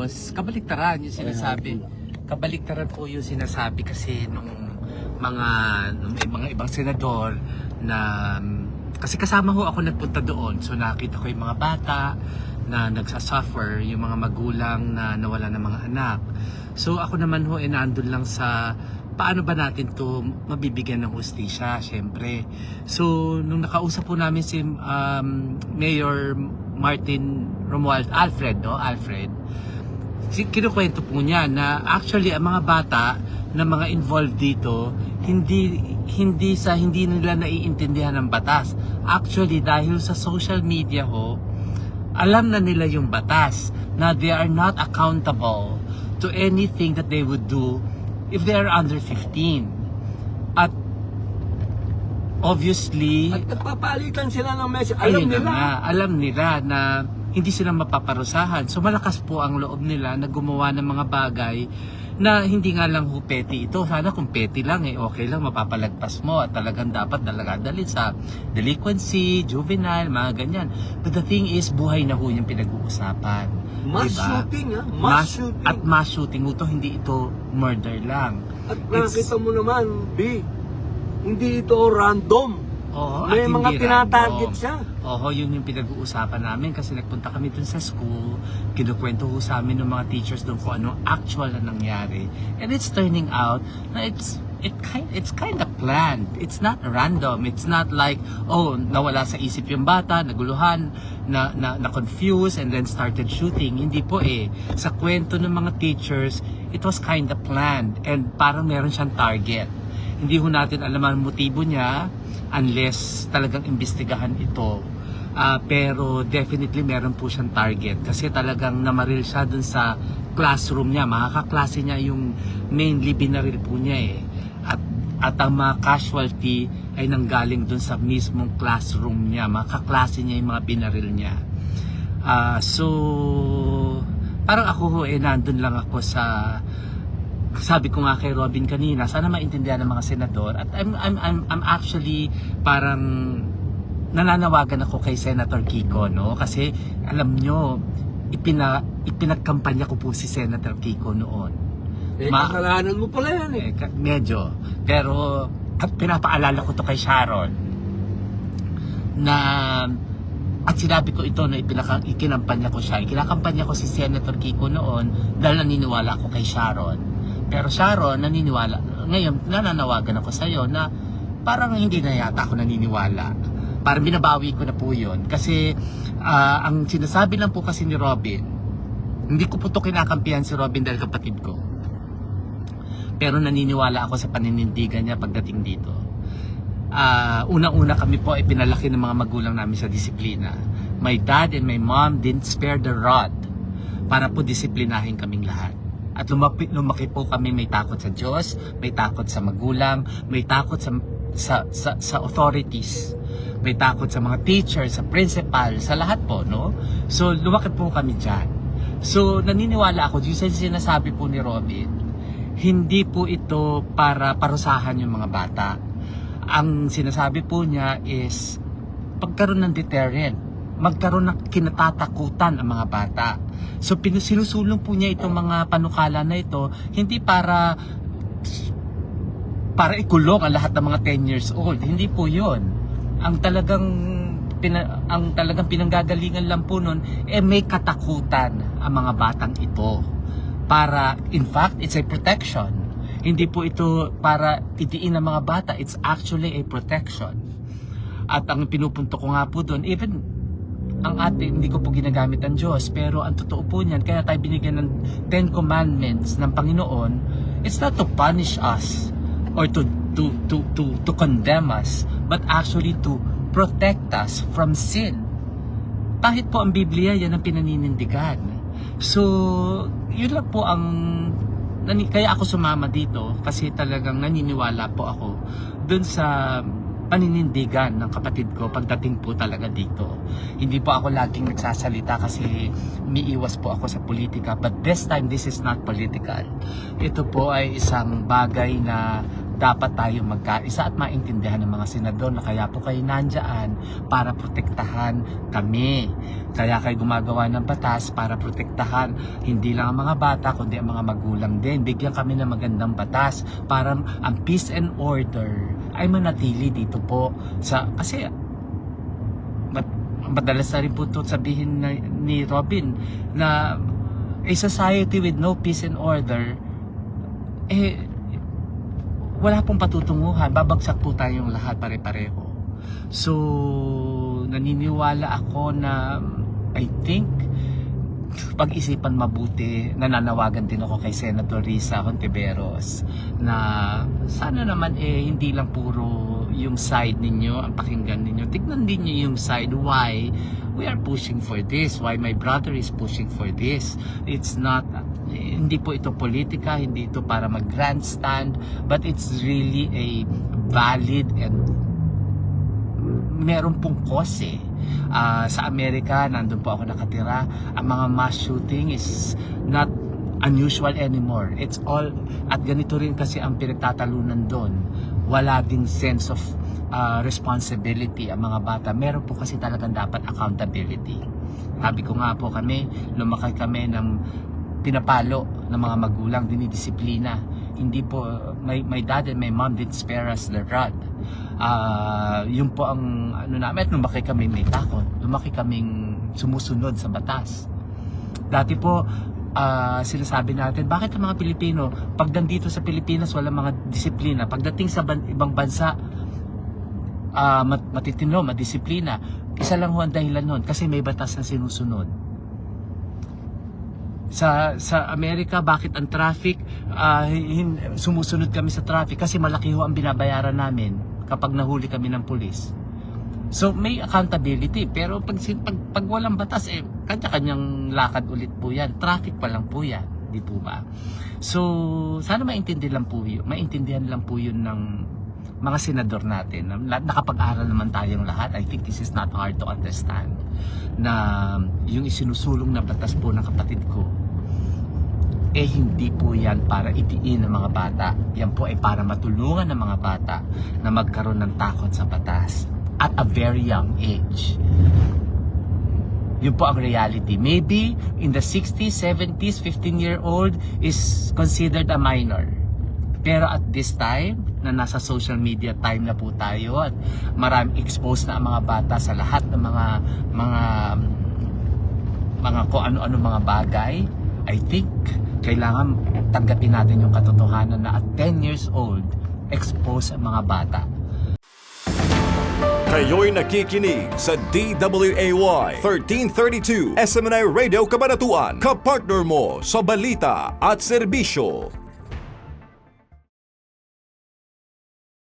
Tapos, kabaliktaran yung sinasabi. Kabaliktaran po yung sinasabi kasi nung may mga ibang senador na kasi kasama ho ako nagpunta doon. So nakita ko yung mga bata na nagsasuffer, yung mga magulang na nawala ng mga anak. So ako naman ho nandun lang sa paano ba natin to mabibigyan ng hustisya, syempre. So nung nakausap po namin si Mayor Martin Romuald Alfred, kinukwento po niya na actually ang mga bata na mga involved dito hindi nila naiintindihan ng batas. Actually dahil sa social media ho, alam na nila yung batas na they are not accountable to anything that they would do if they are under 15. At obviously At nagpapalitan sila ng message. alam nila na hindi sila mapaparusahan. So malakas po ang loob nila na gumawa ng mga bagay na hindi nga lang petty ito. Sana kung petty lang okay lang, mapapalagpas mo at talagang dapat dalhin sa delinquency, juvenile, mga ganyan. But the thing is, buhay na ho yung pinag-uusapan. Mass shooting, ha? Mass shooting. At mass shooting ito, hindi ito murder lang. At nakita mo naman, B, hindi ito random. Oo, May at mga hindi tinatarget random. siya. Oo, yun yung pinag-uusapan namin kasi nagpunta kami dun sa school, kinukwento ho sa amin ng mga teachers dun kung ano actual na nangyari. And it's turning out na it's kind of planned. It's not random. It's not like, nawala sa isip yung bata, naguluhan, na confused and then started shooting. Hindi po Sa kwento ng mga teachers, it was kind of planned and parang meron siyang target. Hindi ho natin alam ang motibo niya unless talagang imbestigahan ito. Pero definitely meron po siyang target kasi talagang namaril siya dun sa classroom niya. Mga kaklase niya yung mainly binaril po niya At ang mga casualty ay nanggaling dun sa mismong classroom niya. Mga kaklase niya yung mga binaril niya. So parang ako ho nandun lang ako sa sabi ko nga kay Robin kanina, sana maintindihan ng mga senador at I'm actually parang nananawagan ako kay Senator Kiko, no? Kasi alam nyo, ipinagkampanya ko po si Senator Kiko noon. Kasalanan mo pala yan Medyo. Pero pinapaalala ko to kay Sharon na at sinabi ko ito na ikinampanya ko siya. Ikinakampanya ko si Senator Kiko noon dahil naniniwala ako kay Sharon. Pero Sharon, naniniwala. Ngayon, nananawagan ako sa iyo na parang hindi na yata ako naniniwala. Parang binabawi ko na po yun. Kasi ang sinasabi lang po kasi ni Robin, hindi ko po ito kinakampihan si Robin dahil kapatid ko. Pero naniniwala ako sa paninindigan niya pagdating dito. Unang-una kami po ay pinalaki ng mga magulang namin sa disiplina. My dad and my mom didn't spare the rod para po disiplinahin kaming lahat. At lumaki po kami may takot sa Diyos, may takot sa magulang, may takot sa authorities, may takot sa mga teachers, sa principal, sa lahat po, no? So lumaki po kami dyan. So naniniwala ako, yung sinasabi po ni Robin, hindi po ito para parusahan yung mga bata. Ang sinasabi po niya is pagkaroon ng deterrent, magkaroon ng kinatatakutan ang mga bata. So sinusulong po niya itong mga panukala na ito hindi para ikulong ang lahat ng mga 10 years old. Hindi po 'yon. Ang talagang pinanggagalingan lang po nun may katakutan ang mga batang ito. Para in fact it's a protection. Hindi po ito para titiin ang mga bata, it's actually a protection. At ang pinupunto ko nga po doon, even ang ating, hindi ko po ginagamit ang Diyos, pero ang totoo po niyan, kaya tayo binigyan ng 10 commandments ng Panginoon, it's not to punish us or to condemn us, but actually to protect us from sin. Kahit po ang Biblia, yan ang pinaninindigan. So, yun lang po ang kaya ako sumama dito kasi talagang naniniwala po ako dun sa paninindigan ng kapatid ko pagdating po talaga dito. Hindi po ako laging nagsasalita kasi umiiwas po ako sa politika, but this time this is not political. Ito po ay isang bagay na dapat tayo magkaisa at maintindihan ng mga senador na kaya po kayo nandyan para protektahan kami. Kaya kayo gumagawa ng batas para protektahan hindi lang ang mga bata kundi ang mga magulang din. Bigyan kami ng magandang batas para ang peace and order ay manatili dito po kasi madalas na rin po ito sabihin ni Robin na a society with no peace and order, wala pong patutunguhan, babagsak po tayong lahat pare-pareho. So, naniniwala ako na I think pag-isipan mabuti, nananawagan din ako kay Senator Risa Hontiveros na sana naman hindi lang puro yung side ninyo ang pakinggan ninyo, tignan din niyo yung side why we are pushing for this, why my brother is pushing for this. It's not, hindi po ito politika, hindi ito para mag-grandstand, but it's really a valid and meron pong cause sa Amerika, nandun po ako nakatira, ang mga mass shooting is not unusual anymore. It's all, at ganito rin kasi ang pinagtatalunan doon. Wala ding sense of responsibility ang mga bata. Meron po kasi talagang dapat accountability. Sabi ko nga po lumaki kami ng pinapalo ng mga magulang, dinidisiplina. Hindi po, my dad and my mom did spare us the rod. Yun po ang namin, at lumaki kami may takot. Lumaki kaming sumusunod sa batas. Dati po, sinasabi natin, bakit ang mga Pilipino, pag nandito sa Pilipinas, walang mga disiplina. Pagdating sa ibang bansa, matitino, madisiplina. Isa lang ho ang dahilan nun, kasi may batas na sinusunod. Sa Amerika, bakit ang traffic, sumusunod kami sa traffic? Kasi malaki ho ang binabayaran namin kapag nahuli kami ng pulis. So may accountability, pero pag walang batas, kanya-kanyang lakad ulit po yan. Traffic pa lang po yan, di po ba? So sana maintindihan lang po yun ng mga senador natin. Nakapag-aral naman tayong lahat. I think this is not hard to understand na yung isinusulong na batas po ng kapatid ko, hindi po yan para itiin ng mga bata. Yan po ay para matulungan ng mga bata na magkaroon ng takot sa batas at a very young age. Yun po ang reality. Maybe in the 60s, 70s, 15-year-old is considered a minor. Pero at this time, na nasa social media time na po tayo at marami exposed na ang mga bata sa lahat ng mga kung ano-ano mga bagay, I think kailangan tanggapin natin yung katotohanan na at 10 years old, exposed ang mga bata. Kayo'y nakikinig sa DWAY 1332 SMNI Radio Cabanatuan, kapartner mo sa balita at serbisyo.